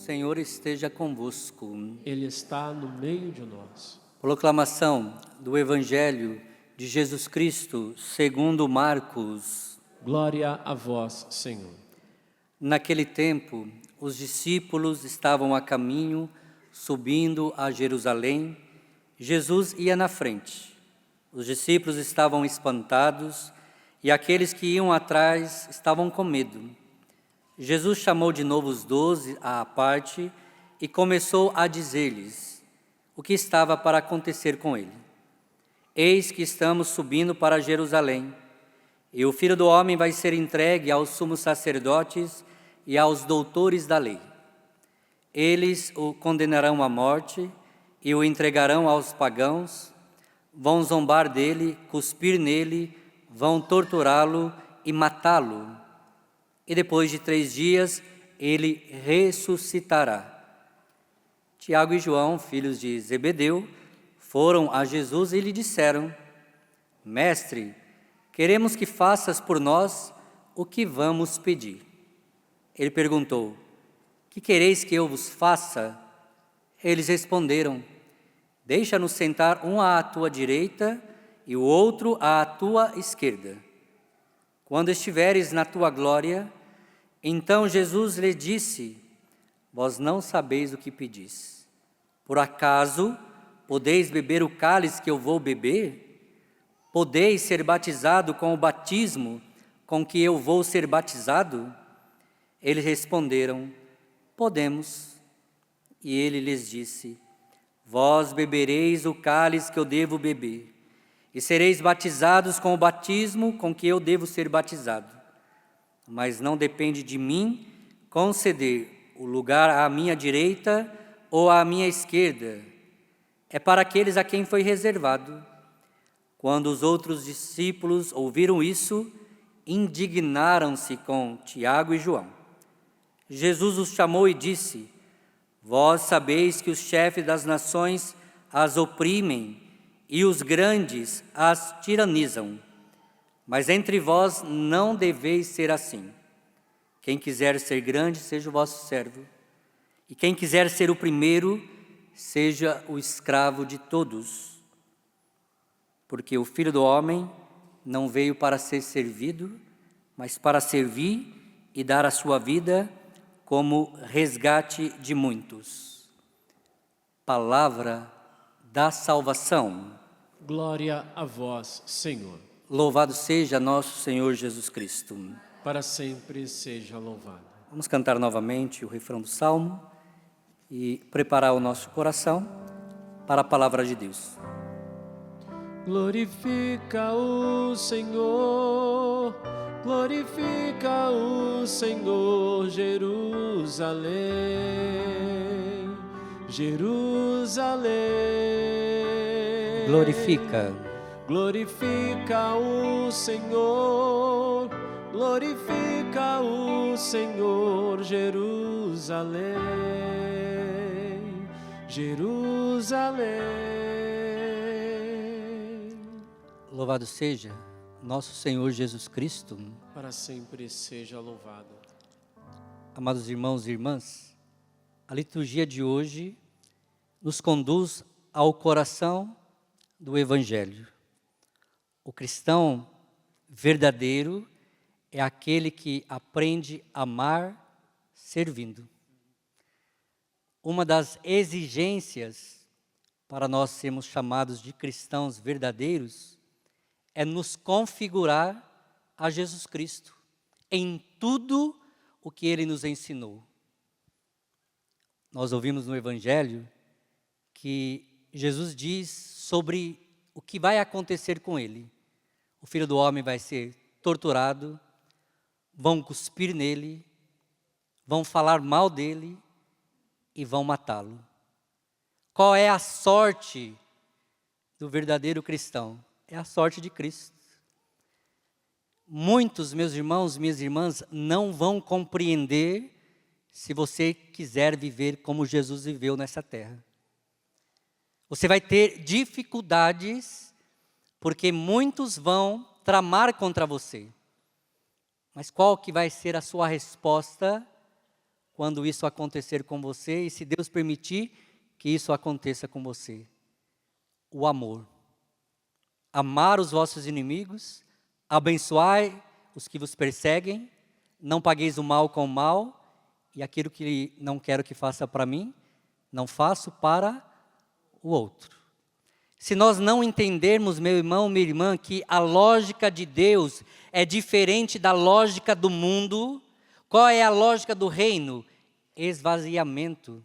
Senhor esteja convosco. Ele está no meio de nós. Proclamação do Evangelho de Jesus Cristo segundo Marcos. Glória a vós, Senhor. Naquele tempo, os discípulos estavam a caminho, subindo a Jerusalém. Jesus ia na frente. Os discípulos estavam espantados e aqueles que iam atrás estavam com medo. Jesus chamou de novo os 12 à parte e começou a dizer-lhes o que estava para acontecer com ele. Eis que estamos subindo para Jerusalém, e o Filho do Homem vai ser entregue aos sumos sacerdotes e aos doutores da lei. Eles o condenarão à morte e o entregarão aos pagãos, vão zombar dele, cuspir nele, vão torturá-lo e matá-lo. E depois de 3 dias ele ressuscitará. Tiago e João, filhos de Zebedeu, foram a Jesus e lhe disseram: Mestre, queremos que faças por nós o que vamos pedir. Ele perguntou: Que quereis que eu vos faça? Eles responderam: Deixa-nos sentar um à tua direita e o outro à tua esquerda. Quando estiveres na tua glória, então Jesus lhe disse: Vós não sabeis o que pedis. Por acaso podeis beber o cálice que eu vou beber? Podeis ser batizado com o batismo com que eu vou ser batizado? Eles responderam: Podemos. E ele lhes disse: Vós bebereis o cálice que eu devo beber, e sereis batizados com o batismo com que eu devo ser batizado. Mas não depende de mim conceder o lugar à minha direita ou à minha esquerda. É para aqueles a quem foi reservado. Quando os outros discípulos ouviram isso, indignaram-se com Tiago e João. Jesus os chamou e disse: Vós sabeis que os chefes das nações as oprimem e os grandes as tiranizam. Mas entre vós não deveis ser assim. Quem quiser ser grande, seja o vosso servo. E quem quiser ser o primeiro, seja o escravo de todos. Porque o Filho do Homem não veio para ser servido, mas para servir e dar a sua vida como resgate de muitos. Palavra da salvação. Glória a vós, Senhor. Louvado seja nosso Senhor Jesus Cristo. Para sempre seja louvado. Vamos cantar novamente o refrão do Salmo e preparar o nosso coração para a palavra de Deus. Glorifica o Senhor, glorifica o Senhor, Jerusalém, Jerusalém. Glorifica. Glorifica o Senhor, glorifica o Senhor, Jerusalém, Jerusalém. Louvado seja nosso Senhor Jesus Cristo. Para sempre seja louvado. Amados irmãos e irmãs, a liturgia de hoje nos conduz ao coração do Evangelho. O cristão verdadeiro é aquele que aprende a amar servindo. Uma das exigências para nós sermos chamados de cristãos verdadeiros é nos configurar a Jesus Cristo em tudo o que Ele nos ensinou. Nós ouvimos no Evangelho que Jesus diz sobre o que vai acontecer com Ele. O Filho do Homem vai ser torturado, vão cuspir nele, vão falar mal dele e vão matá-lo. Qual é a sorte do verdadeiro cristão? É a sorte de Cristo. Muitos, meus irmãos, minhas irmãs, não vão compreender se você quiser viver como Jesus viveu nessa terra. Você vai ter dificuldades, porque muitos vão tramar contra você. Mas qual que vai ser a sua resposta quando isso acontecer com você e se Deus permitir que isso aconteça com você. O amor. Amar os vossos inimigos, abençoai os que vos perseguem, não pagueis o mal com o mal, e aquilo que não quero que faça para mim, não faço para o outro. Se nós não entendermos, meu irmão, minha irmã, que a lógica de Deus é diferente da lógica do mundo, qual é a lógica do reino? Esvaziamento,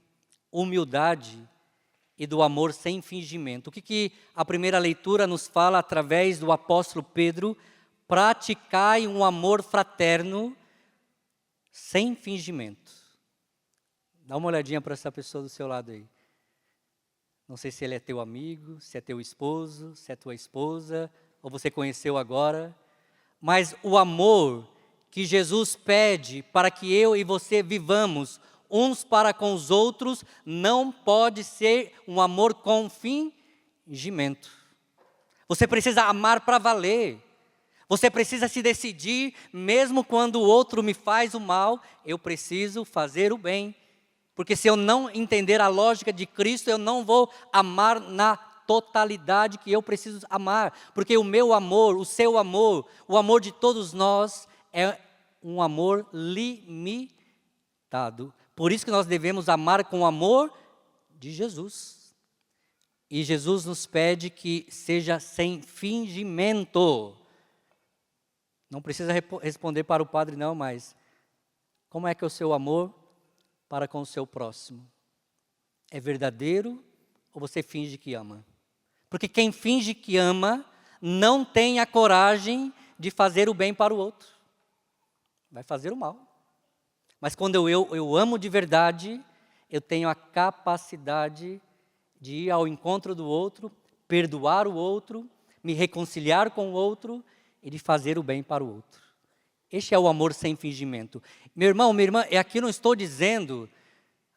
humildade e do amor sem fingimento. O que a primeira leitura nos fala através do apóstolo Pedro? Praticai um amor fraterno sem fingimento. Dá uma olhadinha para essa pessoa do seu lado aí. Não sei se ele é teu amigo, se é teu esposo, se é tua esposa, ou você conheceu agora. Mas o amor que Jesus pede para que eu e você vivamos uns para com os outros, não pode ser um amor com fingimento. Você precisa amar para valer. Você precisa se decidir, mesmo quando o outro me faz o mal, eu preciso fazer o bem. Porque se eu não entender a lógica de Cristo, eu não vou amar na totalidade que eu preciso amar. Porque o meu amor, o seu amor, o amor de todos nós é um amor limitado. Por isso que nós devemos amar com o amor de Jesus. E Jesus nos pede que seja sem fingimento. Não precisa responder para o padre não, mas como é que é o seu amor para com o seu próximo? É verdadeiro ou você finge que ama? Porque quem finge que ama não tem a coragem de fazer o bem para o outro. Vai fazer o mal. Mas quando eu amo de verdade, eu tenho a capacidade de ir ao encontro do outro, perdoar o outro, me reconciliar com o outro e de fazer o bem para o outro. Este é o amor sem fingimento. Meu irmão, minha irmã, aqui não estou dizendo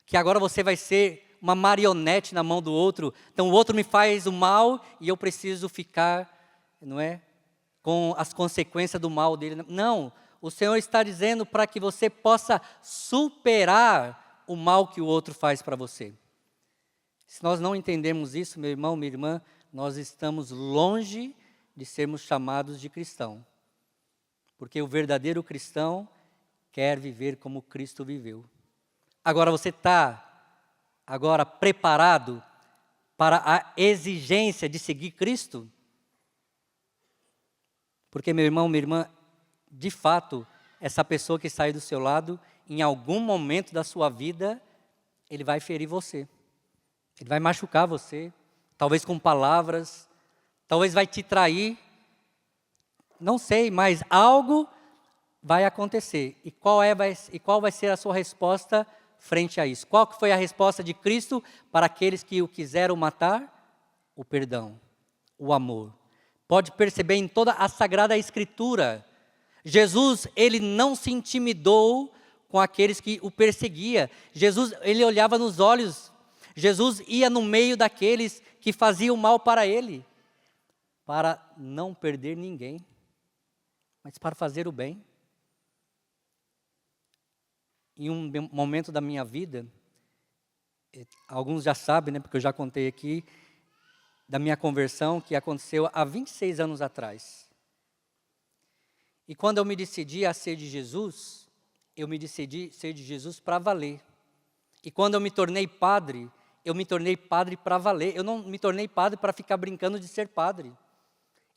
que agora você vai ser uma marionete na mão do outro. Então o outro me faz o mal e eu preciso ficar, não é, com as consequências do mal dele. Não, o Senhor está dizendo para que você possa superar o mal que o outro faz para você. Se nós não entendemos isso, meu irmão, minha irmã, nós estamos longe de sermos chamados de cristão. Porque o verdadeiro cristão quer viver como Cristo viveu. Agora você está preparado para a exigência de seguir Cristo? Porque, meu irmão, minha irmã, de fato, essa pessoa que sai do seu lado, em algum momento da sua vida, ele vai ferir você. Ele vai machucar você, talvez com palavras, talvez vai te trair. Não sei, mas algo vai acontecer. E qual vai ser a sua resposta frente a isso? Qual que foi a resposta de Cristo para aqueles que o quiseram matar? O perdão, o amor. Pode perceber em toda a Sagrada Escritura, Jesus, ele não se intimidou com aqueles que o perseguiam. Jesus, ele olhava nos olhos. Jesus ia no meio daqueles que faziam mal para ele, para não perder ninguém, mas para fazer o bem. Em um momento da minha vida, alguns já sabem, né, porque eu já contei aqui, da minha conversão, que aconteceu há 26 anos atrás. E quando eu me decidi a ser de Jesus, eu me decidi ser de Jesus para valer. E quando eu me tornei padre para valer. Eu não me tornei padre para ficar brincando de ser padre.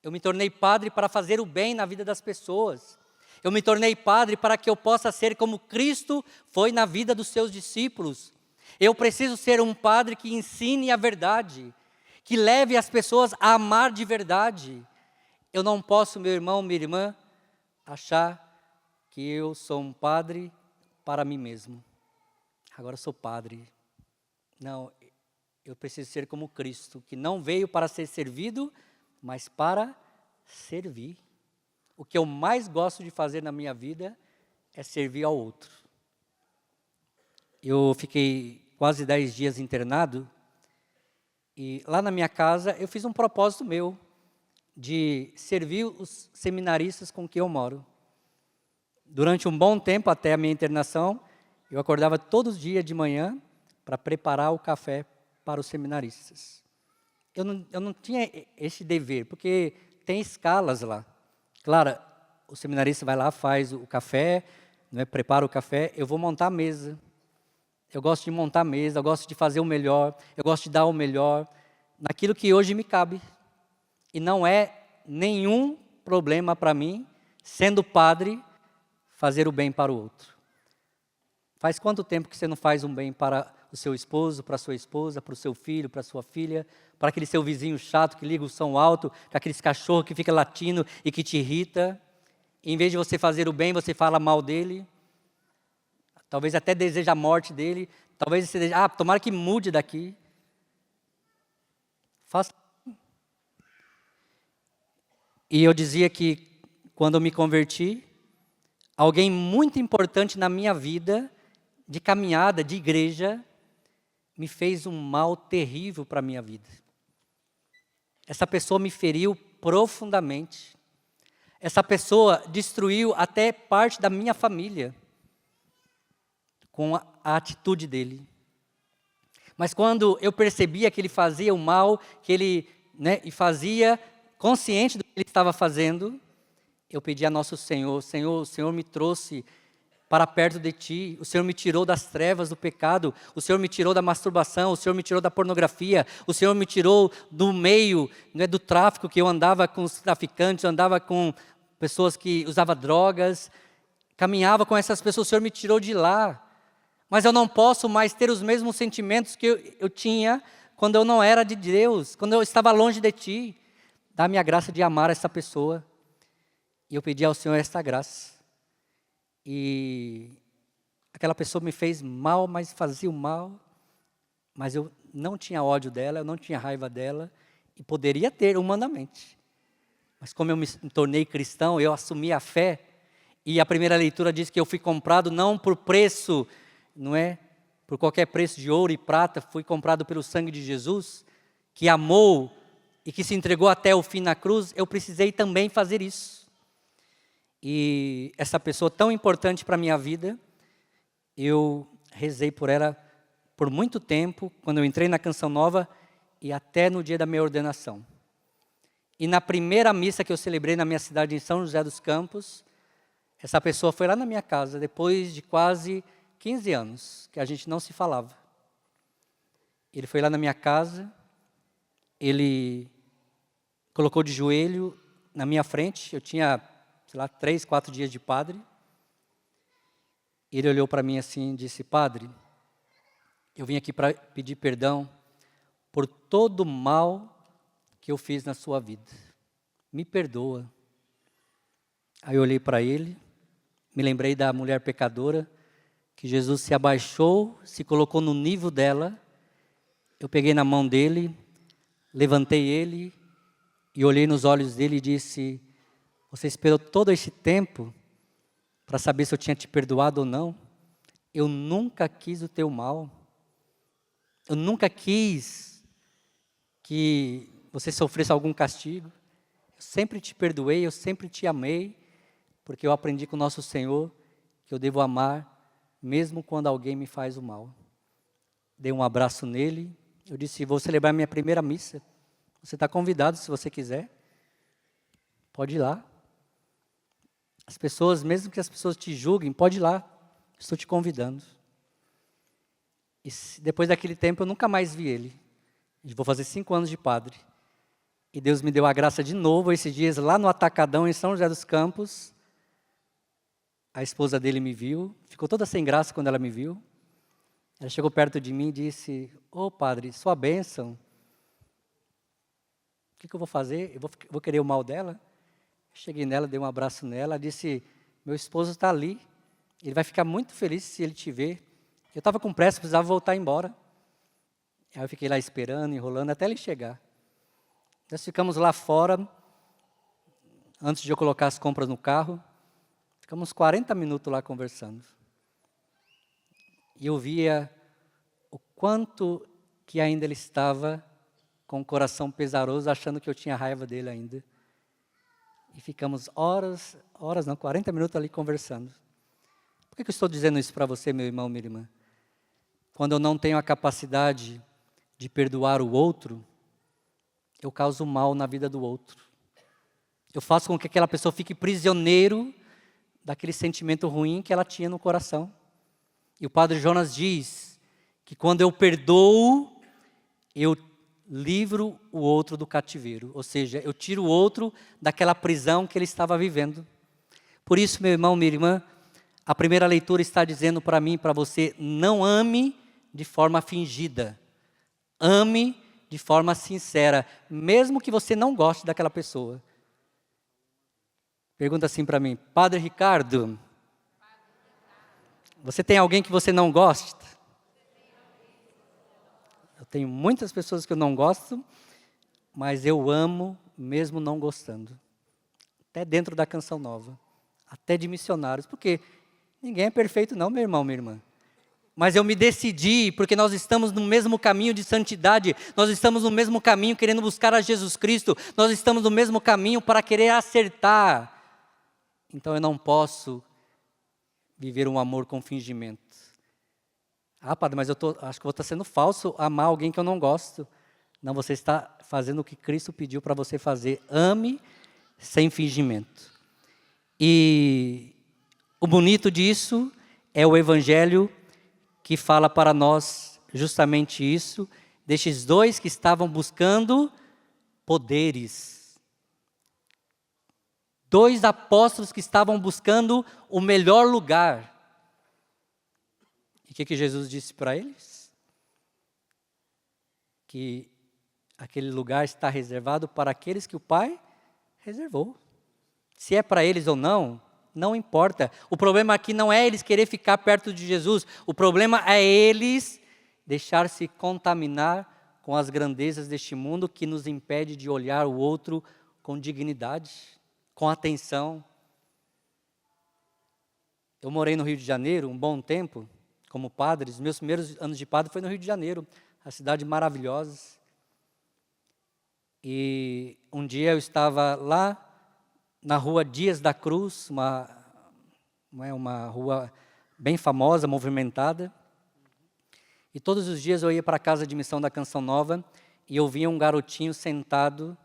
Eu me tornei padre para fazer o bem na vida das pessoas. Eu me tornei padre para que eu possa ser como Cristo foi na vida dos seus discípulos. Eu preciso ser um padre que ensine a verdade, que leve as pessoas a amar de verdade. Eu não posso, meu irmão, minha irmã, achar que eu sou um padre para mim mesmo. Agora eu sou padre. Não, eu preciso ser como Cristo, que não veio para ser servido, mas para servir. O que eu mais gosto de fazer na minha vida é servir ao outro. Eu fiquei quase 10 dias internado, e lá na minha casa eu fiz um propósito meu, de servir os seminaristas com quem eu moro. Durante um bom tempo, até a minha internação, Eu acordava todos os dias de manhã para preparar o café para os seminaristas. Eu não tinha esse dever, porque tem escalas lá. Claro, o seminarista vai lá, faz o café, não é, prepara o café, eu vou montar a mesa. Eu gosto de montar a mesa, eu gosto de fazer o melhor, eu gosto de dar o melhor, naquilo que hoje me cabe. E não é nenhum problema para mim, sendo padre, fazer o bem para o outro. Faz quanto tempo que você não faz um bem para o seu esposo, para a sua esposa, para o seu filho, para a sua filha, para aquele seu vizinho chato que liga o som alto, com aqueles cachorros que fica latindo e que te irrita? E, em vez de você fazer o bem, você fala mal dele. Talvez até deseja a morte dele. Talvez você deseja, tomara que mude daqui. Faça. E eu dizia que, quando eu me converti, alguém muito importante na minha vida, de caminhada, de igreja, me fez um mal terrível para a minha vida. Essa pessoa me feriu profundamente. Essa pessoa destruiu até parte da minha família com a atitude dele. Mas quando eu percebia que ele fazia o mal, que ele e fazia consciente do que ele estava fazendo, eu pedi a nosso Senhor, Senhor, o Senhor me trouxe para perto de Ti, o Senhor me tirou das trevas do pecado, o Senhor me tirou da masturbação, o Senhor me tirou da pornografia, o Senhor me tirou do meio do tráfico, que eu andava com os traficantes, andava com pessoas que usavam drogas, caminhava com essas pessoas, o Senhor me tirou de lá. Mas eu não posso mais ter os mesmos sentimentos que eu tinha quando eu não era de Deus, quando eu estava longe de Ti. Dá-me a graça de amar essa pessoa. E eu pedi ao Senhor esta graça. E aquela pessoa me fez mal, mas fazia o mal. Mas eu não tinha ódio dela, eu não tinha raiva dela. E poderia ter humanamente. Mas como eu me tornei cristão, eu assumi a fé. E a primeira leitura diz que eu fui comprado não por preço, não é? Por qualquer preço de ouro e prata, fui comprado pelo sangue de Jesus, que amou e que se entregou até o fim na cruz. Eu precisei também fazer isso. E essa pessoa tão importante para a minha vida, eu rezei por ela por muito tempo, quando eu entrei na Canção Nova e até no dia da minha ordenação. E na primeira missa que eu celebrei na minha cidade, em São José dos Campos, essa pessoa foi lá na minha casa, depois de quase 15 anos que a gente não se falava. Ele foi lá na minha casa, ele colocou de joelho na minha frente, eu tinha, 3, 4 dias de padre. Ele olhou para mim assim e disse: Padre, eu vim aqui para pedir perdão por todo o mal que eu fiz na sua vida. Me perdoa. Aí eu olhei para ele, me lembrei da mulher pecadora, que Jesus se abaixou, se colocou no nível dela. Eu peguei na mão dele, levantei ele e olhei nos olhos dele e disse: você esperou todo esse tempo para saber se eu tinha te perdoado ou não? Eu nunca quis o teu mal. Eu nunca quis que você sofresse algum castigo. Eu sempre te perdoei, eu sempre te amei, porque eu aprendi com o nosso Senhor que eu devo amar mesmo quando alguém me faz o mal. Dei um abraço nele, eu disse: vou celebrar minha primeira missa. Você está convidado, se você quiser. Pode ir lá. As pessoas, mesmo que as pessoas te julguem, pode ir lá. Estou te convidando. E depois daquele tempo eu nunca mais vi ele. Vou fazer 5 anos de padre. E Deus me deu a graça de novo, esses dias, lá no Atacadão, em São José dos Campos. A esposa dele me viu, ficou toda sem graça quando ela me viu. Ela chegou perto de mim e disse: ô padre, sua bênção. O que eu vou fazer? Eu vou querer o mal dela? Cheguei nela, dei um abraço nela, ela disse: meu esposo está ali, ele vai ficar muito feliz se ele te ver. Eu estava com pressa, precisava voltar embora. Aí eu fiquei lá esperando, enrolando, até ele chegar. Nós ficamos lá fora, antes de eu colocar as compras no carro, ficamos 40 minutos lá conversando. E eu via o quanto que ainda ele estava com o coração pesaroso, achando que eu tinha raiva dele ainda. E ficamos 40 minutos ali conversando. Por que eu estou dizendo isso para você, meu irmão, minha irmã? Quando eu não tenho a capacidade de perdoar o outro, eu causo mal na vida do outro. Eu faço com que aquela pessoa fique prisioneiro daquele sentimento ruim que ela tinha no coração. E o Padre Jonas diz que quando eu perdoo, eu livro o outro do cativeiro. Ou seja, eu tiro o outro daquela prisão que ele estava vivendo. Por isso, meu irmão, minha irmã, a primeira leitura está dizendo para mim e para você, não ame de forma fingida. Ame de forma sincera, mesmo que você não goste daquela pessoa. Pergunta assim para mim, Padre Ricardo, você tem alguém que você não gosta? Eu tenho muitas pessoas que eu não gosto, mas eu amo mesmo não gostando. Até dentro da Canção Nova, até de missionários, porque ninguém é perfeito não, meu irmão, minha irmã. Mas eu me decidi, porque nós estamos no mesmo caminho de santidade, nós estamos no mesmo caminho querendo buscar a Jesus Cristo, nós estamos no mesmo caminho para querer acertar. Então eu não posso viver um amor com fingimento. Ah, padre, mas acho que eu vou estar sendo falso amar alguém que eu não gosto. Não, você está fazendo o que Cristo pediu para você fazer. Ame sem fingimento. E o bonito disso é o Evangelho que fala para nós justamente isso, destes dois que estavam buscando poderes. Dois apóstolos que estavam buscando o melhor lugar. E o que Jesus disse para eles? Que aquele lugar está reservado para aqueles que o Pai reservou. Se é para eles ou não, não importa. O problema aqui não é eles querer ficar perto de Jesus. O problema é eles deixar-se contaminar com as grandezas deste mundo que nos impede de olhar o outro com dignidade, com atenção. Eu morei no Rio de Janeiro um bom tempo, como padre. Os meus primeiros anos de padre foi no Rio de Janeiro, a cidade maravilhosa. E um dia eu estava lá na rua Dias da Cruz, uma rua bem famosa, movimentada. E todos os dias eu ia para a casa de missão da Canção Nova e eu via um garotinho sentado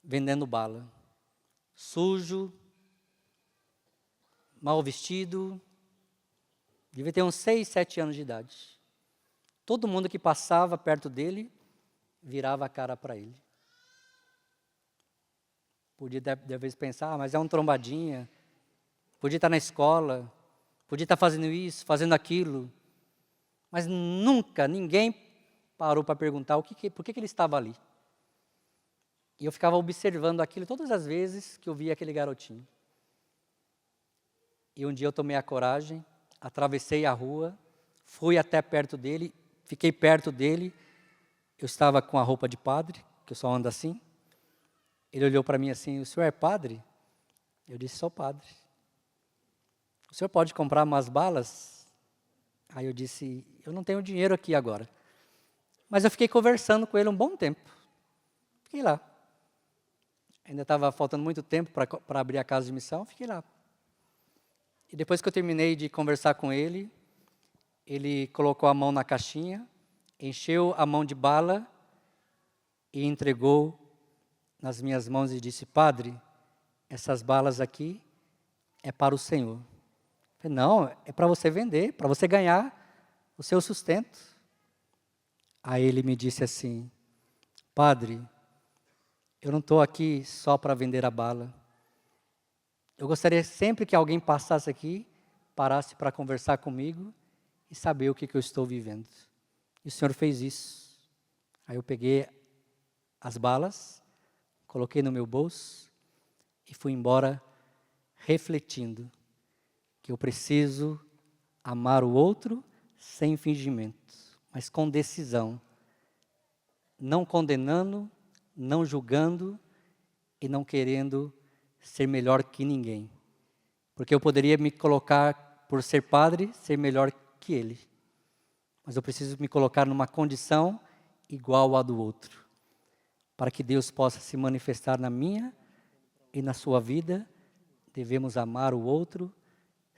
vendendo bala. Sujo, mal vestido, devia ter uns 6, 7 anos de idade. Todo mundo que passava perto dele virava a cara para ele. Podia, de vez, pensar, mas é um trombadinha. Podia estar na escola, podia estar fazendo isso, fazendo aquilo. Mas nunca ninguém parou para perguntar por que ele estava ali. E eu ficava observando aquilo todas as vezes que eu via aquele garotinho. E um dia eu tomei a coragem, atravessei a rua, fui até perto dele, fiquei perto dele. Eu estava com a roupa de padre, que eu só ando assim. Ele olhou para mim assim, o senhor é padre? Eu disse, sou padre. O senhor pode comprar umas balas? Aí eu disse, eu não tenho dinheiro aqui agora. Mas eu fiquei conversando com ele um bom tempo. Fiquei lá. Ainda estava faltando muito tempo para abrir a casa de missão, fiquei lá. E depois que eu terminei de conversar com ele, ele colocou a mão na caixinha, encheu a mão de bala e entregou nas minhas mãos e disse, padre, essas balas aqui é para o Senhor. Eu falei, não, é para você vender, para você ganhar o seu sustento. Aí ele me disse assim, padre, eu não estou aqui só para vender a bala. Eu gostaria sempre que alguém passasse aqui, parasse para conversar comigo e saber o que eu estou vivendo. E o Senhor fez isso. Aí eu peguei as balas, coloquei no meu bolso e fui embora refletindo que eu preciso amar o outro sem fingimento, mas com decisão, não condenando, não julgando e não querendo ser melhor que ninguém. Porque eu poderia me colocar, por ser padre, ser melhor que ele. Mas eu preciso me colocar numa condição igual à do outro, para que Deus possa se manifestar na minha e na sua vida. Devemos amar o outro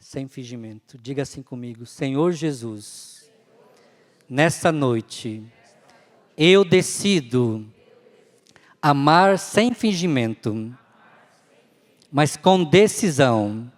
sem fingimento. Diga assim comigo: Senhor Jesus, nesta noite eu decido amar sem fingimento, mas com decisão.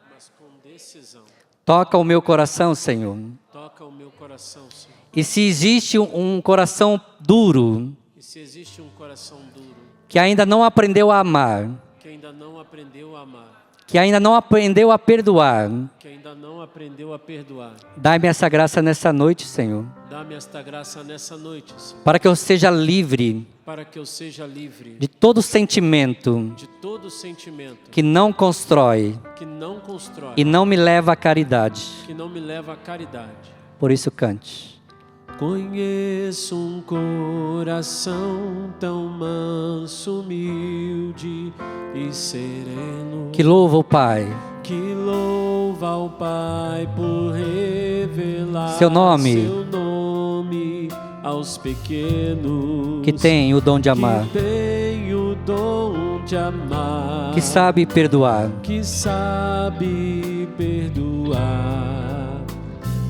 Toca o meu coração, Senhor. Toca o meu coração, Senhor. E se existe um coração duro, E se existe um coração duro, que ainda não aprendeu a amar, que ainda não aprendeu a amar, que ainda não aprendeu a perdoar, que ainda não aprendeu a perdoar, dai-me essa graça nessa noite, Senhor, dá-me esta graça nessa noite, Senhor, para que eu seja livre para que eu seja livre de todo sentimento de todo sentimento que não constrói que não constrói, e não me leva à caridade. que não me leva à caridade. Por isso cante. Conheço um coração tão manso, humilde e sereno, Que louva o Pai, que louva ao Pai por revelar Seu nome aos pequenos, que tem o dom de amar, que tem o dom de amar, que sabe perdoar, que sabe perdoar,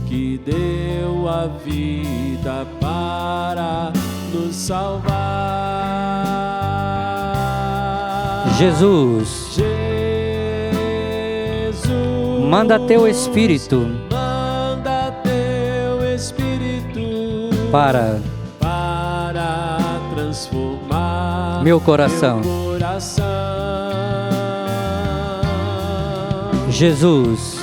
que deu a vida para nos salvar. Jesus, Jesus, manda teu Espírito manda teu Espírito para transformar meu coração. meu coração. Jesus,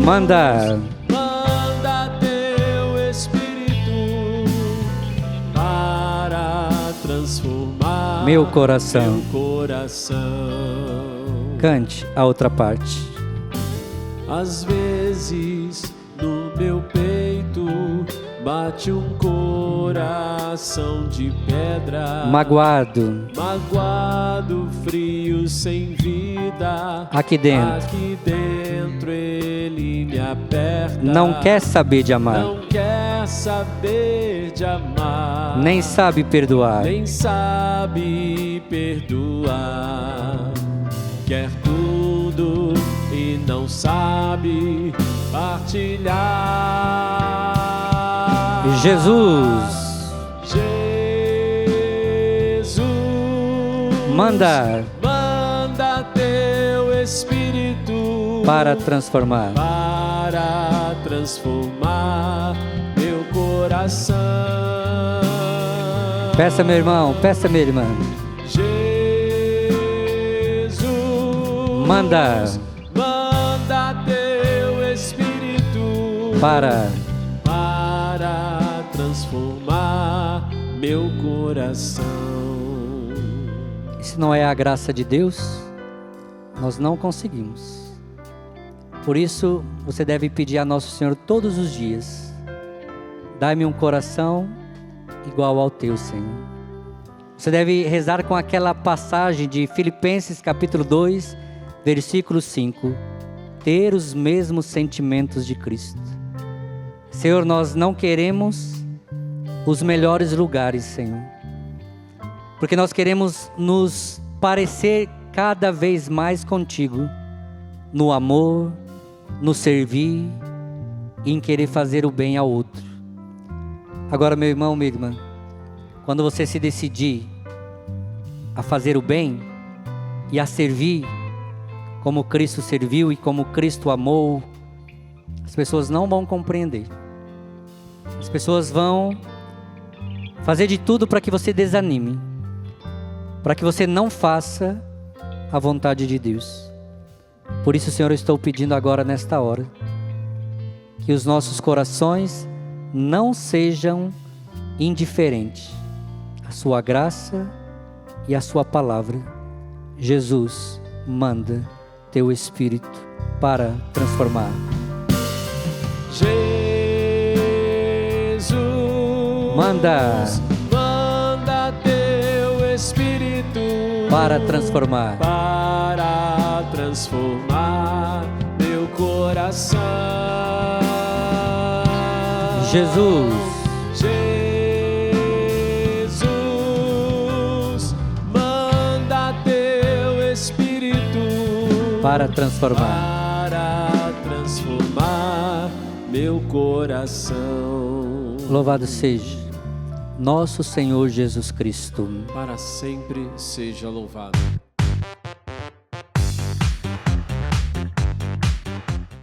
manda teu Espírito para transformar meu coração. meu coração. Cante a outra parte. Às vezes no meu peito bate um coração de pedra, Magoado, frio, sem vida. aqui dentro, Aqui dentro ele me aperta. não quer saber de amar, Não quer saber de amar. nem sabe perdoar. Nem sabe perdoar. Quer tudo e não sabe partilhar. Jesus, manda teu Espírito para transformar meu coração. Peça, meu irmão, peça, minha irmã. Jesus, Manda teu Espírito para transformar meu coração. E se não é a graça de Deus, nós não conseguimos. Por isso, você deve pedir a Nosso Senhor todos os dias: dai-me um coração igual ao teu, Senhor. Você deve rezar com aquela passagem de Filipenses capítulo 2, versículo 5. Ter os mesmos sentimentos de Cristo. Senhor, nós não queremos os melhores lugares, Senhor, porque nós queremos nos parecer cada vez mais contigo, no amor, no servir e em querer fazer o bem ao outro. Agora, meu irmão, minha irmã, quando você se decidir a fazer o bem e a servir como Cristo serviu e como Cristo amou, as pessoas não vão compreender. As pessoas vão fazer de tudo para que você desanime, para que você não faça a vontade de Deus. Por isso, Senhor, eu estou pedindo agora nesta hora que os nossos corações não sejam indiferentes à sua graça e à sua palavra. Jesus, manda teu Espírito para transformar. Jesus, Manda teu Espírito para transformar meu coração. Jesus, para transformar meu coração. Louvado seja nosso Senhor Jesus Cristo. Para sempre seja louvado.